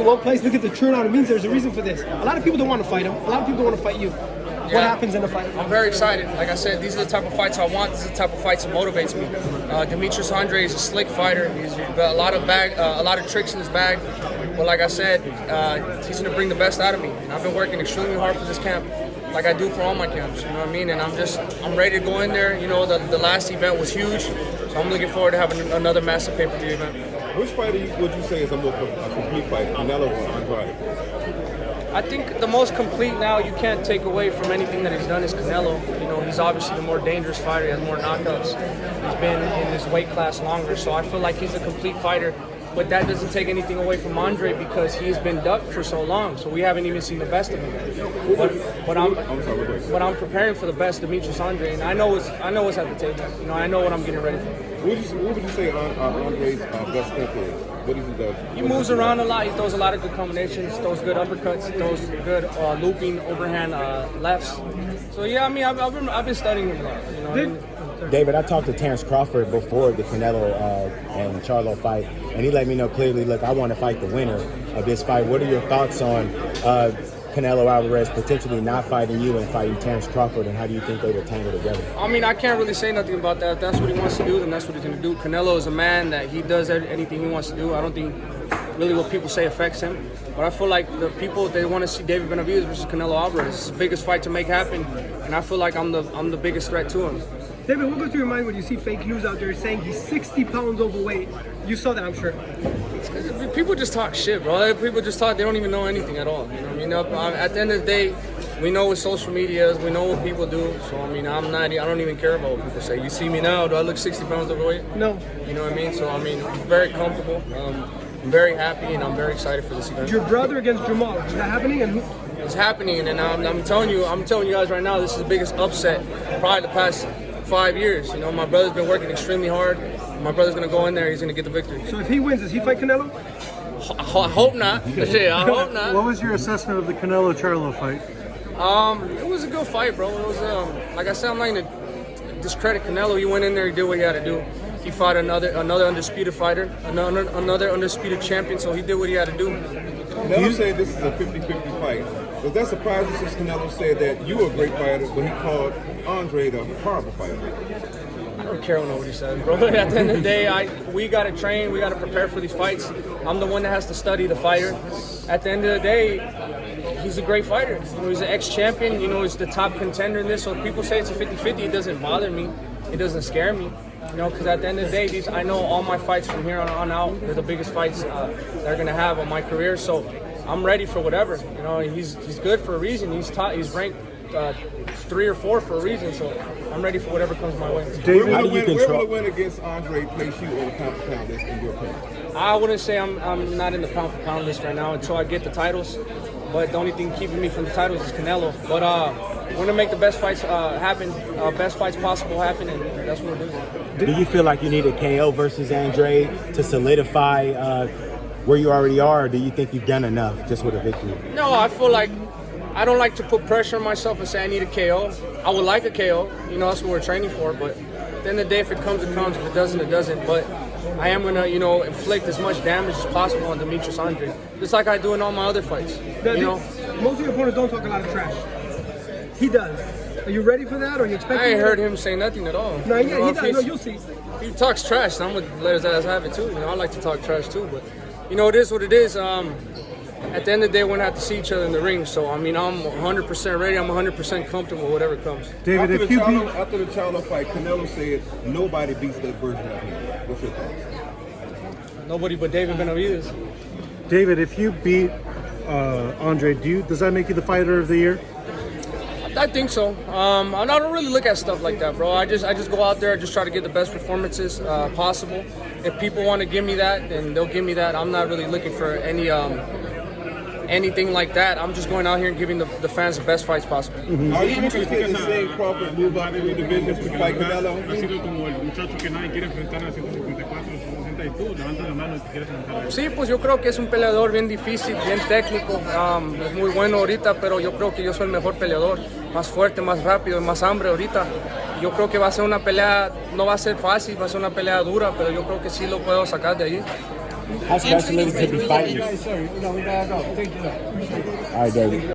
well placed. Look at the turnout. It means there's a reason for this. A lot of people don't want to fight him. A lot of people don't want to fight you. What happens in a fight? I'm very excited. Like I said, these are the type of fights I want. These are the type of fights that motivates me. Demetrius is a slick fighter. He's got a lot of tricks in his bag. But like I said, he's going to bring the best out of me. And I've been working extremely hard for this camp, like I do for all my camps. You know what I mean? And I'm ready to go in there. You know, the last event was huge, so I'm looking forward to having another massive pay-per-view event. Which fighter would you say is a complete fighter, Canelo or Andrade? I think the most complete now, you can't take away from anything that he's done, is Canelo. You know, he's obviously the more dangerous fighter. He has more knockouts. He's been in this weight class longer, so I feel like he's a complete fighter. But that doesn't take anything away from Andre because he's been ducked for so long, so we haven't even seen the best of him. But I'm preparing for the best Demetrius Andre, and I know what's at the table. You know, I know what I'm getting ready for. What would you say Andre's best strength is? What does he do? He moves around a lot. He throws a lot of good combinations, throws good uppercuts, throws good looping overhand lefts. So yeah, I mean, I've been studying him a lot. You know what I mean? David, I talked to Terrence Crawford before the Canelo and Charlo fight, and he let me know clearly, look, I want to fight the winner of this fight. What are your thoughts on Canelo Alvarez potentially not fighting you and fighting Terrence Crawford, and how do you think they would tangle together? I mean, I can't really say nothing about that. If that's what he wants to do, then that's what he's going to do. Canelo is a man that he does anything he wants to do. I don't think really what people say affects him. But I feel like the people, they want to see David Benavidez versus Canelo Alvarez. It's the biggest fight to make happen, and I feel like I'm the biggest threat to him. David, what goes through your mind when you see fake news out there saying he's 60 pounds overweight? You saw that, I'm sure. People just talk shit, bro. People just talk. They don't even know anything at all. You know what I mean? At the end of the day, we know what social media is. We know what people do. So I mean, I don't even care about what people say. You see me now. Do I look 60 pounds overweight? No. You know what I mean? So I mean, I'm very comfortable. I'm very happy, and I'm very excited for this event. Your brother against Jamal, is that happening? And it's happening, and I'm telling you guys right now, this is the biggest upset probably the past 5 years. You know, my brother's been working extremely hard. My brother's gonna go in there. He's gonna get the victory. So if he wins, does he fight Canelo? I hope not. I hope not. What was your assessment of the Canelo Charlo fight? It was a good fight, bro. It was like I said, I'm not gonna discredit Canelo. He went in there, he did what he had to do. He fought another undisputed fighter, another undisputed champion. So he did what he had to do. Canelo said this is a 50-50 fight. Does that surprise you since Canelo said that you were a great fighter, but he called Andre the horrible fighter? I don't care what nobody says, bro. At the end of the day, we got to train, we got to prepare for these fights. I'm the one that has to study the fighter. At the end of the day, he's a great fighter. You know, he's an ex-champion. You know, he's the top contender in this. So if people say it's a 50-50, it doesn't bother me. It doesn't scare me. You know, because at the end of the day, I know all my fights from here on out, they're the biggest fights that I'm going to have on my career. So I'm ready for whatever. You know, he's good for a reason. He's ranked 3 or 4 for a reason. So I'm ready for whatever comes my way. David, where will the win against Andre place you in the pound for pound list in your opinion? I wouldn't say I'm not in the pound for pound list right now until I get the titles. But the only thing keeping me from the titles is Canelo. But we're going to make the best fights happen, best fights possible happen, and that's what we're doing. Do you feel like you need a KO versus Andre to solidify where you already are, or do you think you've done enough just with a victory? No, I feel like I don't like to put pressure on myself and say I need a KO. I would like a KO. You know, that's what we're training for. But at the end of the day, if it comes, it comes. If it doesn't, it doesn't. But I am going to, you know, inflict as much damage as possible on Demetrius Andre, just like I do in all my other fights. You know, most of your opponents don't talk a lot of trash. He does. Are you ready for that, or are you expecting? I ain't heard him say nothing at all. No, yeah, he does. No, you'll see. If he talks trash, I'm gonna let his ass have it too. You know, I like to talk trash too, but you know, it is what it is. At the end of the day, we're gonna have to see each other in the ring. So I mean, I'm 100% ready. I'm 100% comfortable, whatever comes. David, after the Charlo fight, Canelo said nobody beats that version of him. What's your thoughts? Nobody but David Benavidez. David, if you beat Andre, does that make you the fighter of the year? I think so. I don't really look at stuff like that, bro. I just go out there, just try to get the best performances possible. If people want to give me that, then they'll give me that. I'm not really looking for anything like that. I'm just going out here and giving the fans the best fights possible. Mm-hmm. Are you interested in seeing Crawford move up through the division to fight Canelo? Sí, pues yo creo que es un peleador bien difícil, bien técnico, es muy bueno ahorita, pero yo creo que yo soy el mejor peleador, más fuerte, más rápido, más hambre ahorita. Yo creo que va a ser una pelea, no va a ser fácil, va a ser una pelea dura, pero yo creo que sí lo puedo sacar de ahí. How special is it to be fighting? Sir, we gotta go. Thank you. All right, David.